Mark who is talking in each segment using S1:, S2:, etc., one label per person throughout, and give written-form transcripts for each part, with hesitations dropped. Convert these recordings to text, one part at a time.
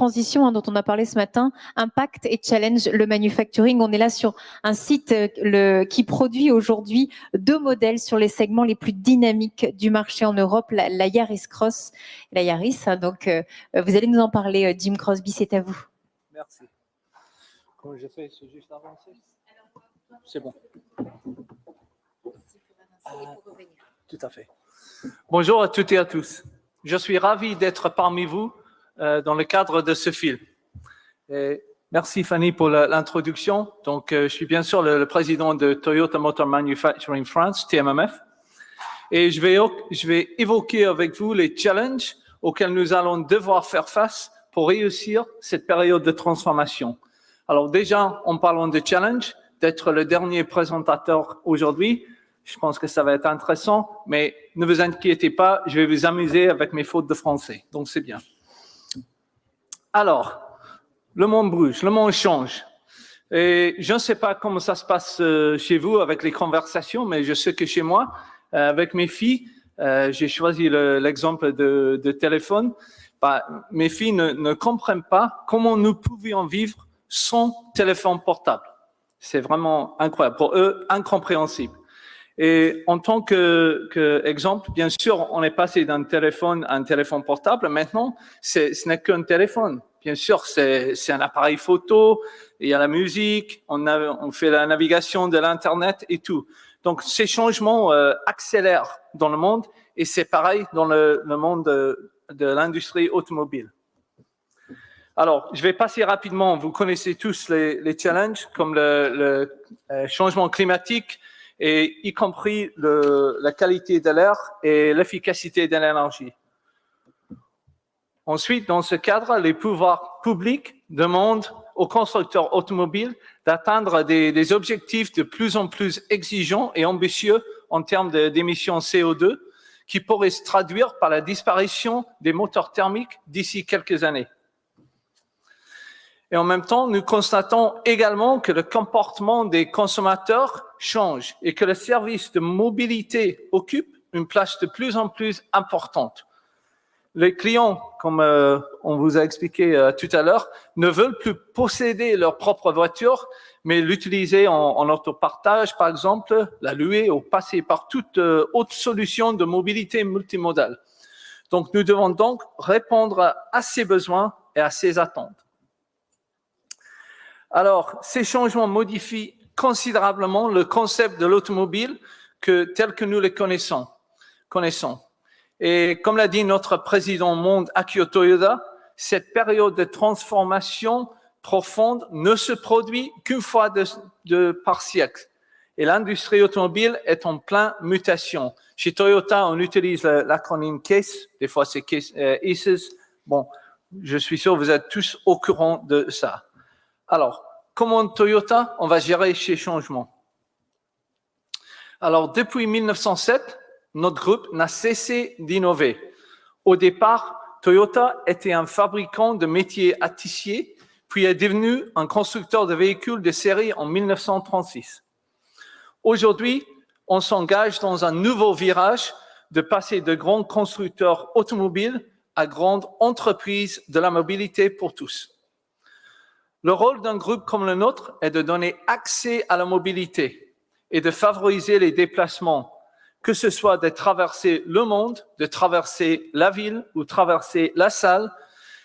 S1: transition dont on a parlé ce matin, impact et challenge le manufacturing. On est là sur un site qui produit aujourd'hui 2 modèles sur les segments les plus dynamiques du marché en Europe, la Yaris Cross et la Yaris. Donc, vous allez nous en parler, Jim Crosby, c'est à vous.
S2: Merci. Comment je fais? C'est juste avancer? C'est bon. Tout à fait. Bonjour à toutes et à tous. Je suis ravi d'être parmi vous dans le cadre de ce film. Et merci Fanny pour l'introduction. Donc, je suis bien sûr le président de Toyota Motor Manufacturing France, TMMF. Et je vais évoquer avec vous les challenges auxquels nous allons devoir faire face pour réussir cette période de transformation. Alors déjà, en parlant de challenge, d'être le dernier présentateur aujourd'hui, je pense que ça va être intéressant, mais ne vous inquiétez pas, je vais vous amuser avec mes fautes de français, donc c'est bien. Alors, le monde bouge, le monde change. Et je ne sais pas comment ça se passe chez vous avec les conversations, mais je sais que chez moi, avec mes filles, j'ai choisi l'exemple de téléphone. Mes filles ne comprennent pas comment nous pouvions vivre sans téléphone portable. C'est vraiment incroyable. Pour eux, incompréhensible. Et en tant qu'exemple, bien sûr, on est passé d'un téléphone à un téléphone portable. Maintenant, ce n'est qu'un téléphone. Bien sûr, c'est un appareil photo, il y a la musique, on fait la navigation de l'Internet et tout. Donc, ces changements accélèrent dans le monde et c'est pareil dans le monde de l'industrie automobile. Alors, je vais passer rapidement. Vous connaissez tous les challenges comme le changement climatique, et y compris la qualité de l'air et l'efficacité de l'énergie. Ensuite, dans ce cadre, les pouvoirs publics demandent aux constructeurs automobiles d'atteindre des objectifs de plus en plus exigeants et ambitieux en termes d'émissions CO2 qui pourraient se traduire par la disparition des moteurs thermiques d'ici quelques années. Et en même temps, nous constatons également que le comportement des consommateurs change et que le service de mobilité occupe une place de plus en plus importante. Les clients, comme on vous a expliqué tout à l'heure, ne veulent plus posséder leur propre voiture, mais l'utiliser en autopartage, par exemple, la louer ou passer par toute autre solution de mobilité multimodale. Donc, nous devons donc répondre à ces besoins et à ces attentes. Alors, ces changements modifient considérablement le concept de l'automobile tel que nous le connaissons. Et comme l'a dit notre président monde, Akio Toyoda, cette période de transformation profonde ne se produit qu'une fois par siècle. Et l'industrie automobile est en pleine mutation. Chez Toyota, on utilise l'acronyme CASE, des fois c'est CASE, ACES. Bon, je suis sûr que vous êtes tous au courant de ça. Alors, comment Toyota, on va gérer ces changements? Alors, depuis 1907, notre groupe n'a cessé d'innover. Au départ, Toyota était un fabricant de métiers à tissier, puis est devenu un constructeur de véhicules de série en 1936. Aujourd'hui, on s'engage dans un nouveau virage de passer de grands constructeurs automobiles à grandes entreprises de la mobilité pour tous. Le rôle d'un groupe comme le nôtre est de donner accès à la mobilité et de favoriser les déplacements, que ce soit de traverser le monde, de traverser la ville ou traverser la salle.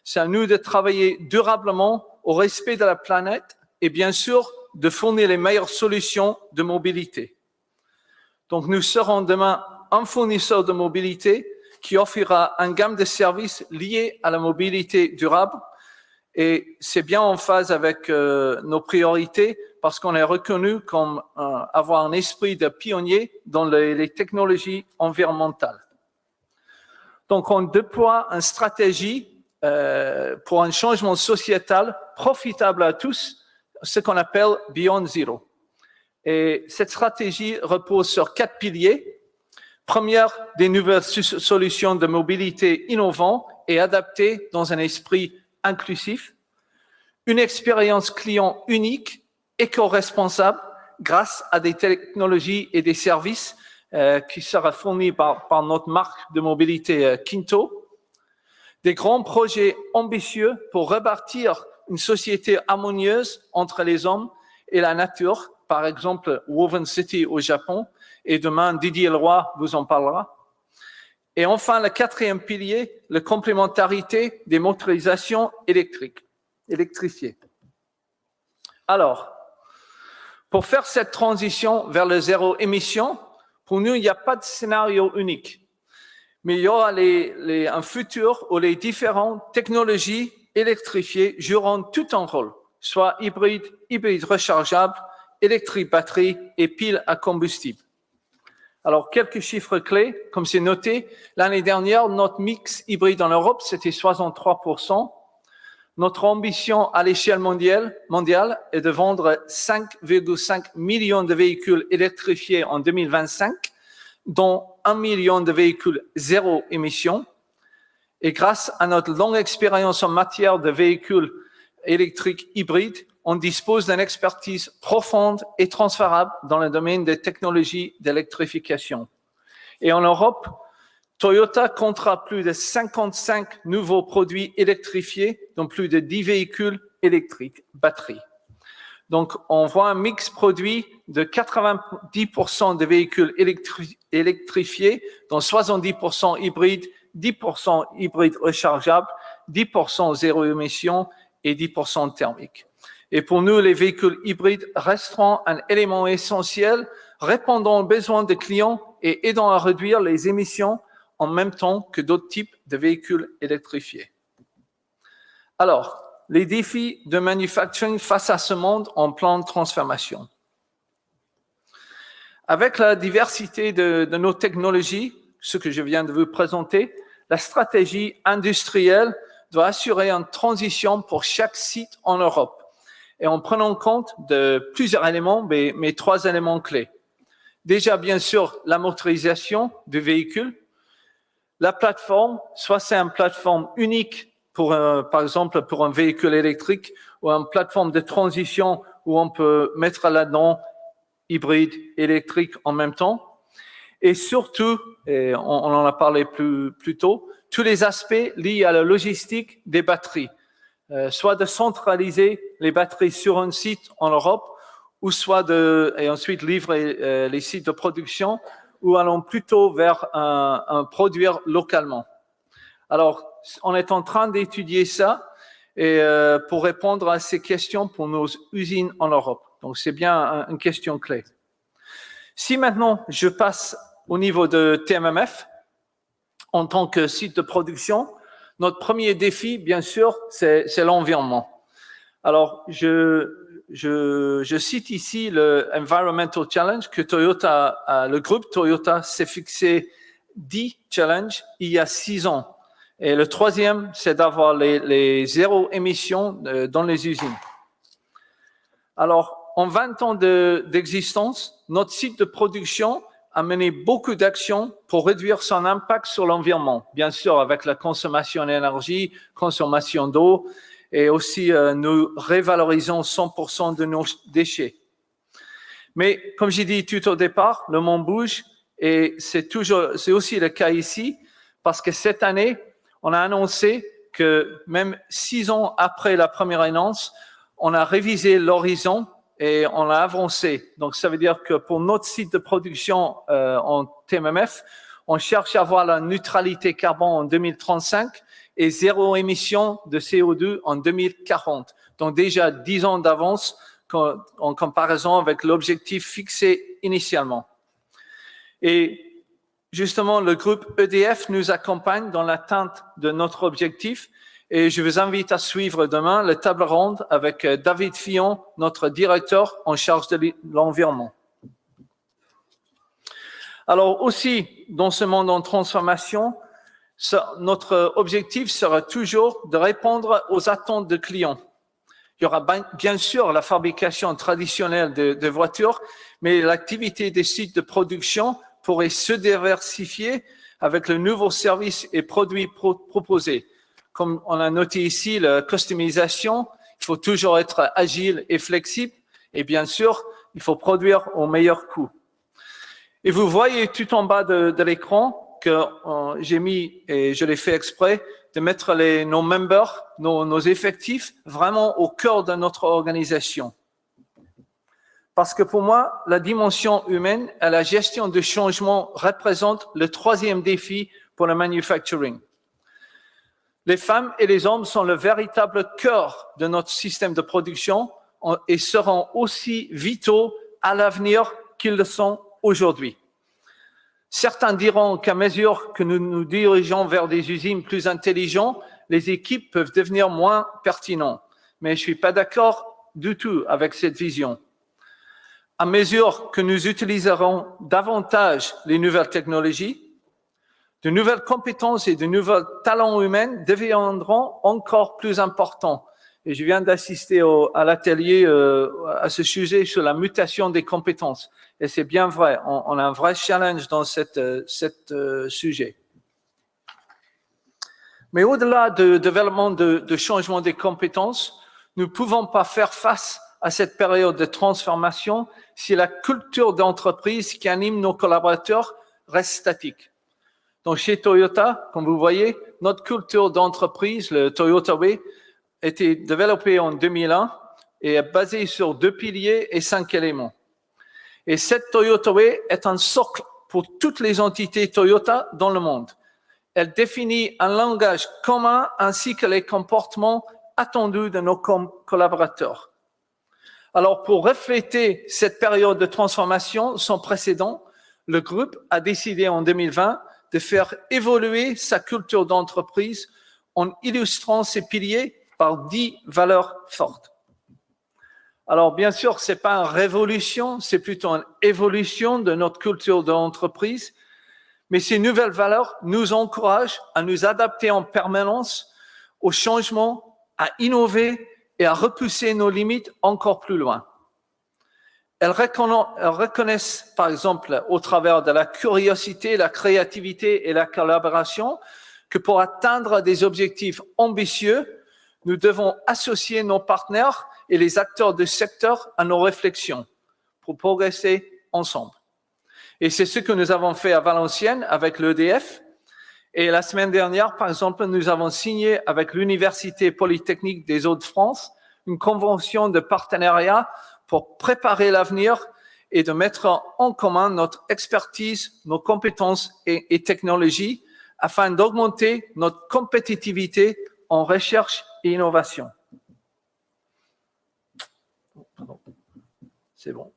S2: C'est à nous de travailler durablement au respect de la planète et bien sûr de fournir les meilleures solutions de mobilité. Donc nous serons demain un fournisseur de mobilité qui offrira une gamme de services liés à la mobilité durable. Et c'est bien en phase avec nos priorités parce qu'on est reconnu comme avoir un esprit de pionnier dans les technologies environnementales. Donc, on déploie une stratégie pour un changement sociétal profitable à tous, ce qu'on appelle Beyond Zero. Et cette stratégie repose sur 4 piliers. Première, des nouvelles solutions de mobilité innovantes et adaptées dans un esprit inclusif, une expérience client unique, éco-responsable, grâce à des technologies et des services qui sera fournis par notre marque de mobilité Kinto. Des grands projets ambitieux pour rebâtir une société harmonieuse entre les hommes et la nature, par exemple Woven City au Japon, et demain Didier Leroy vous en parlera. Et enfin, le quatrième pilier, la complémentarité des motorisations électrifiées. Alors, pour faire cette transition vers le zéro émission, pour nous, il n'y a pas de scénario unique. Mais il y aura un futur où les différentes technologies électrifiées joueront tout un rôle, soit hybride rechargeable, électrique batterie et pile à combustible. Alors, quelques chiffres clés, comme c'est noté, l'année dernière, notre mix hybride en Europe, c'était 63%. Notre ambition à l'échelle mondiale est de vendre 5,5 millions de véhicules électrifiés en 2025, dont 1 million de véhicules zéro émission. Et grâce à notre longue expérience en matière de véhicules électriques hybrides, on dispose d'une expertise profonde et transférable dans le domaine des technologies d'électrification. Et en Europe, Toyota comptera plus de 55 nouveaux produits électrifiés, dont plus de 10 véhicules électriques batteries. Donc, on voit un mix produit de 90% de véhicules électrifiés, dont 70% hybrides, 10% hybrides rechargeables, 10% zéro émission et 10% thermiques. Et pour nous, les véhicules hybrides resteront un élément essentiel, répondant aux besoins des clients et aidant à réduire les émissions en même temps que d'autres types de véhicules électrifiés. Alors, les défis de manufacturing face à ce monde en pleine transformation. Avec la diversité de nos technologies, ce que je viens de vous présenter, la stratégie industrielle doit assurer une transition pour chaque site en Europe et en prenant compte de plusieurs éléments, mais 3 éléments clés. Déjà, bien sûr, la motorisation du véhicule. La plateforme, soit c'est une plateforme unique pour par exemple pour un véhicule électrique ou une plateforme de transition où on peut mettre là-dedans hybride, électrique en même temps. Et surtout, et on en a parlé plus tôt, tous les aspects liés à la logistique des batteries. Soit de centraliser les batteries sur un site en Europe, ou soit et ensuite livrer les sites de production, ou allons plutôt vers un produire localement. Alors, on est en train d'étudier ça et pour répondre à ces questions pour nos usines en Europe. Donc, c'est bien une question clé. Si maintenant, je passe au niveau de TMMF, en tant que site de production, notre premier défi, bien sûr, c'est l'environnement. Alors, je cite ici le Environmental Challenge que le groupe Toyota s'est fixé 10 challenges il y a 6 ans. Et le troisième, c'est d'avoir les zéro émissions dans les usines. Alors, en 20 ans d'existence, notre site de production a mené beaucoup d'actions pour réduire son impact sur l'environnement. Bien sûr, avec la consommation d'énergie, consommation d'eau, et aussi nous révalorisons 100% de nos déchets. Mais comme j'ai dit tout au départ, le monde bouge et c'est aussi le cas ici parce que cette année, on a annoncé que même 6 ans après la première annonce, on a révisé l'horizon et on a avancé. Donc, ça veut dire que pour notre site de production en TMMF, on cherche à avoir la neutralité carbone en 2035 et zéro émission de CO2 en 2040. Donc, déjà 10 ans d'avance en comparaison avec l'objectif fixé initialement. Et justement, le groupe EDF nous accompagne dans l'atteinte de notre objectif. Et je vous invite à suivre demain la table ronde avec David Fillon, notre directeur en charge de l'environnement. Alors aussi, dans ce monde en transformation, notre objectif sera toujours de répondre aux attentes de clients. Il y aura bien sûr la fabrication traditionnelle de voitures, mais l'activité des sites de production pourrait se diversifier avec le nouveau service et produits proposés. Comme on a noté ici, la customisation, il faut toujours être agile et flexible. Et bien sûr, il faut produire au meilleur coût. Et vous voyez tout en bas de l'écran que j'ai mis, et je l'ai fait exprès, de mettre nos members, nos effectifs vraiment au cœur de notre organisation. Parce que pour moi, la dimension humaine et la gestion du changement représentent le troisième défi pour le manufacturing. Les femmes et les hommes sont le véritable cœur de notre système de production et seront aussi vitaux à l'avenir qu'ils le sont aujourd'hui. Certains diront qu'à mesure que nous nous dirigeons vers des usines plus intelligentes, les équipes peuvent devenir moins pertinentes. Mais je ne suis pas d'accord du tout avec cette vision. À mesure que nous utiliserons davantage les nouvelles technologies, de nouvelles compétences et de nouveaux talents humains deviendront encore plus importants. Et je viens d'assister à l'atelier à ce sujet sur la mutation des compétences. Et c'est bien vrai, on a un vrai challenge dans ce sujet. Mais au-delà du développement de changement des compétences, nous ne pouvons pas faire face à cette période de transformation si la culture d'entreprise qui anime nos collaborateurs reste statique. Donc, chez Toyota, comme vous voyez, notre culture d'entreprise, le Toyota Way, a été développée en 2001 et est basée sur 2 piliers et 5 éléments. Et cette Toyota Way est un socle pour toutes les entités Toyota dans le monde. Elle définit un langage commun ainsi que les comportements attendus de nos collaborateurs. Alors, pour refléter cette période de transformation sans précédent, le groupe a décidé en 2020 de faire évoluer sa culture d'entreprise en illustrant ses piliers par 10 valeurs fortes. Alors, bien sûr, ce n'est pas une révolution, c'est plutôt une évolution de notre culture d'entreprise, mais ces nouvelles valeurs nous encouragent à nous adapter en permanence aux changements, à innover et à repousser nos limites encore plus loin. Elles reconnaissent, par exemple, au travers de la curiosité, la créativité et la collaboration, que pour atteindre des objectifs ambitieux, nous devons associer nos partenaires et les acteurs du secteur à nos réflexions pour progresser ensemble. Et c'est ce que nous avons fait à Valenciennes avec l'EDF. Et la semaine dernière, par exemple, nous avons signé avec l'Université Polytechnique des Hauts-de-France une convention de partenariat pour préparer l'avenir et de mettre en commun notre expertise, nos compétences et technologies afin d'augmenter notre compétitivité en recherche et innovation. C'est bon.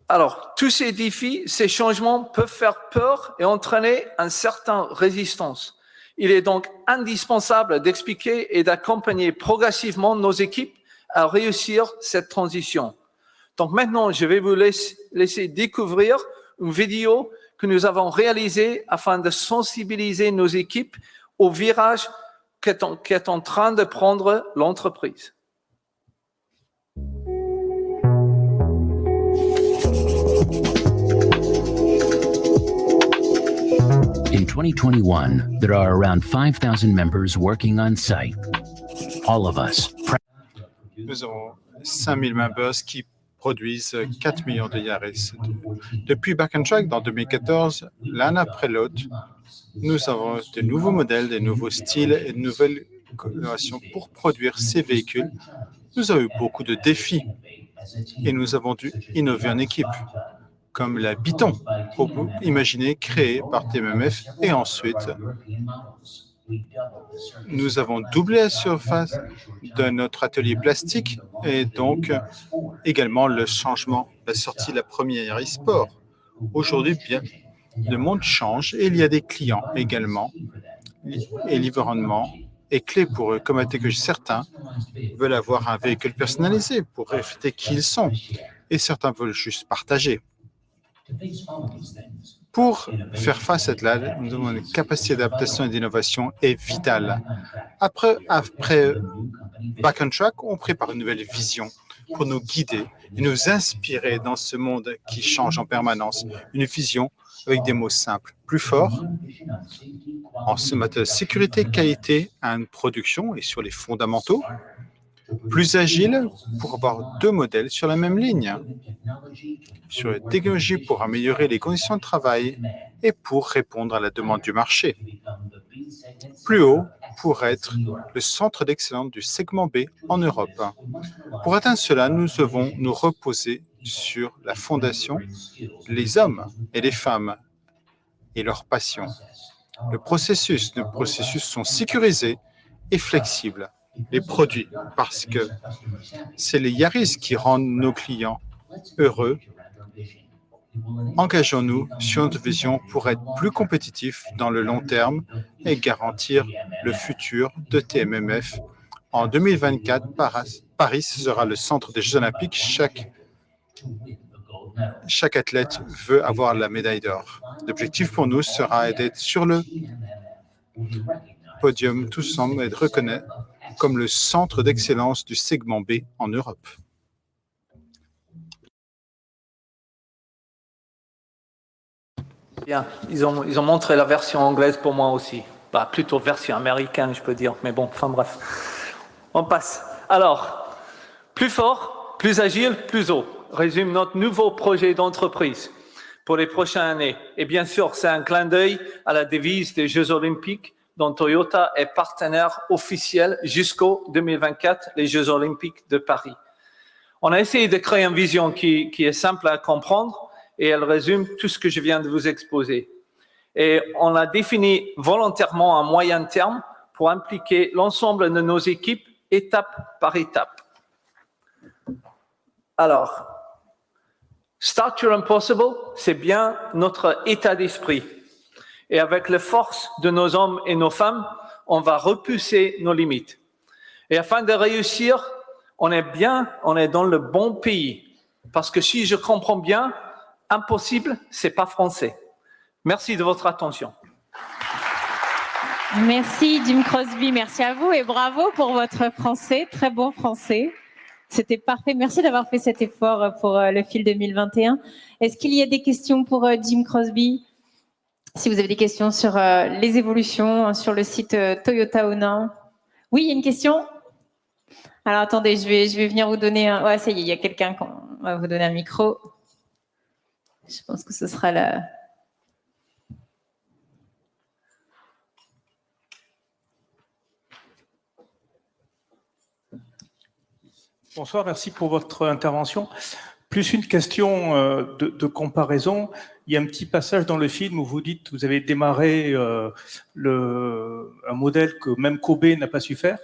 S2: Alors, tous ces défis, ces changements peuvent faire peur et entraîner une certaine résistance. Il est donc indispensable d'expliquer et d'accompagner progressivement nos équipes à réussir cette transition. Donc maintenant, je vais vous laisser découvrir une vidéo que nous avons réalisée afin de sensibiliser nos équipes au virage qu'est en train de prendre l'entreprise.
S3: In 2021, there are around 5,000 members working on site. All of us.
S4: Nous avons 5000 members qui produisent 4 millions de Yaris. Depuis Back on Track, dans 2014, l'un après l'autre, nous avons de nouveaux modèles, de nouveaux styles et de nouvelles innovations pour produire ces véhicules. Nous avons eu beaucoup de défis et nous avons dû innover en équipe, comme la Biton, imaginée, créée par TMMF, et ensuite, nous avons doublé la surface de notre atelier plastique et donc également le changement, la sortie de la première Yaris Sport. Aujourd'hui, bien, le monde change et il y a des clients également et l'environnement est clé pour eux, comme que certains veulent avoir un véhicule personnalisé pour refléter qui ils sont et certains veulent juste partager. Pour faire face à cela, nous avons une capacité d'adaptation et d'innovation est vitale. Après Back on Track, on prépare une nouvelle vision pour nous guider et nous inspirer dans ce monde qui change en permanence. Une vision avec des mots simples, plus forts, en ce matière de sécurité, qualité, une production et sur les fondamentaux, plus agile pour avoir 2 modèles sur la même ligne, sur les technologies pour améliorer les conditions de travail et pour répondre à la demande du marché. plus haut pour être le centre d'excellence du segment B en Europe. Pour atteindre cela, nous devons nous reposer sur la fondation, les hommes et les femmes et leurs passions. Nos processus sont sécurisés et flexibles. Les produits, parce que c'est les Yaris qui rendent nos clients heureux. Engageons-nous sur notre vision pour être plus compétitifs dans le long terme et garantir le futur de TMMF. En 2024, Paris sera le centre des Jeux Olympiques. Chaque athlète veut avoir la médaille d'or. L'objectif pour nous sera d'être sur le podium tous ensemble et de reconnaître comme le centre d'excellence du segment B en Europe.
S2: Bien, ils ont montré la version anglaise pour moi aussi. Bah, plutôt version américaine, je peux dire. Mais bon, enfin bref. On passe. Alors, plus fort, plus agile, plus haut. Résume notre nouveau projet d'entreprise pour les prochaines années. Et bien sûr, c'est un clin d'œil à la devise des Jeux Olympiques dont Toyota est partenaire officiel jusqu'au 2024, les Jeux Olympiques de Paris. On a essayé de créer une vision qui est simple à comprendre et elle résume tout ce que je viens de vous exposer. Et on a défini volontairement un moyen terme pour impliquer l'ensemble de nos équipes étape par étape. Alors, Start Your Impossible, c'est bien notre état d'esprit. Et avec la force de nos hommes et nos femmes, on va repousser nos limites. Et afin de réussir, on est dans le bon pays. Parce que si je comprends bien, impossible, c'est pas français. Merci de votre attention.
S1: Merci Jim Crosby, merci à vous et bravo pour votre français, très bon français. C'était parfait. Merci d'avoir fait cet effort pour le FIL 2021. Est-ce qu'il y a des questions pour Jim Crosby? Si vous avez des questions sur les évolutions sur le site Toyota Onin. Oui, il y a une question? Alors attendez, je vais venir vous donner un... Ouais, ça y est, il y a quelqu'un qui va vous donner un micro. Je pense que ce sera la...
S5: Bonsoir, merci pour votre intervention. Plus une question de comparaison. Il y a un petit passage dans le film où vous dites que vous avez démarré un modèle que même Kobe n'a pas su faire.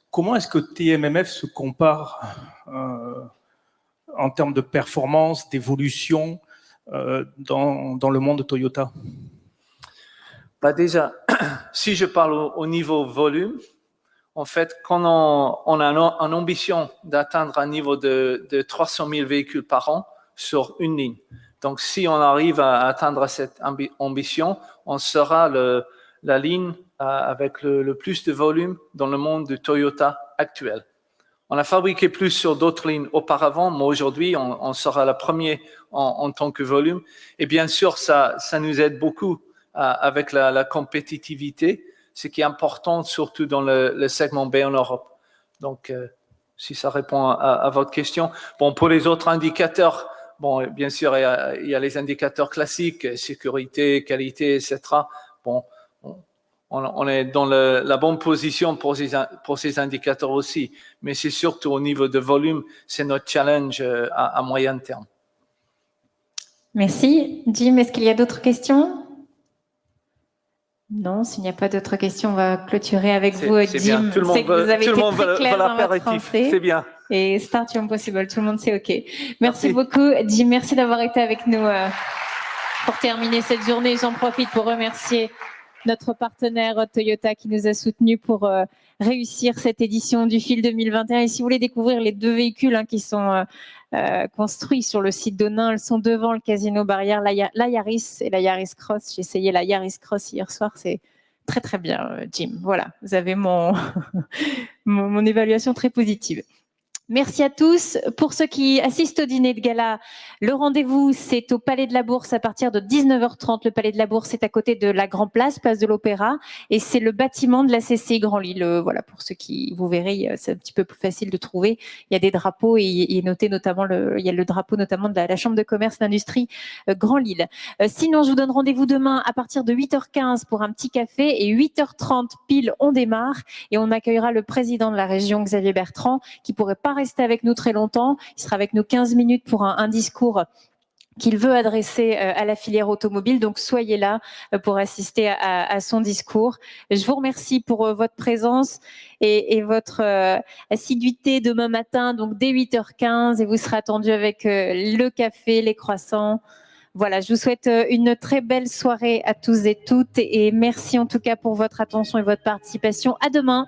S5: Comment est-ce que TMMF se compare en termes de performance, d'évolution dans le monde de Toyota?
S2: Bah déjà, si je parle au niveau volume, en fait, quand on a une ambition d'atteindre un niveau de 300 000 véhicules par an sur une ligne. Donc, si on arrive à atteindre cette ambition, on sera la ligne avec le plus de volume dans le monde de Toyota actuel. On a fabriqué plus sur d'autres lignes auparavant, mais aujourd'hui, on sera la première en tant que volume. Et bien sûr, ça nous aide beaucoup avec la compétitivité, ce qui est important, surtout dans le segment B en Europe. Donc, si ça répond à votre question. Bon, pour les autres indicateurs, bon, bien sûr, il y a les indicateurs classiques, sécurité, qualité, etc. Bon, on est dans la bonne position pour ces indicateurs aussi. Mais c'est surtout au niveau de volume, c'est notre challenge à moyen terme.
S1: Merci. Jim, est-ce qu'il y a d'autres questions? Non, s'il n'y a pas d'autres questions, on va clôturer avec vous, Jim.
S2: Bien. Tout le monde veut l'apéritif. C'est bien.
S1: Et Start Your Impossible, tout le monde sait OK. Merci beaucoup, Jim. Merci d'avoir été avec nous pour terminer cette journée. J'en profite pour remercier notre partenaire Toyota qui nous a soutenus pour réussir cette édition du FIL 2021. Et si vous voulez découvrir les deux véhicules qui sont construits sur le site d'Onin, elles sont devant le Casino Barrière, la Yaris et la Yaris Cross. J'ai essayé la Yaris Cross hier soir, c'est très très bien, Jim. Voilà, vous avez mon évaluation très positive. Merci à tous. Pour ceux qui assistent au dîner de gala, le rendez-vous, c'est au Palais de la Bourse à partir de 19h30. Le Palais de la Bourse est à côté de la Grand Place, place de l'Opéra, et c'est le bâtiment de la CCI Grand Lille. Voilà, pour ceux qui, vous verrez, c'est un petit peu plus facile de trouver. Il y a des drapeaux et il y a le drapeau notamment de la Chambre de commerce et d'industrie Grand Lille. Sinon, je vous donne rendez-vous demain à partir de 8h15 pour un petit café et 8h30 pile, on démarre et on accueillera le président de la région, Xavier Bertrand, qui pourrait pas rester avec nous très longtemps. Il sera avec nous 15 minutes pour un discours qu'il veut adresser à la filière automobile. Donc, soyez là pour assister à son discours. Je vous remercie pour votre présence et votre assiduité demain matin, donc dès 8h15, et vous serez attendu avec le café, les croissants. Voilà, je vous souhaite une très belle soirée à tous et toutes et merci en tout cas pour votre attention et votre participation. À demain.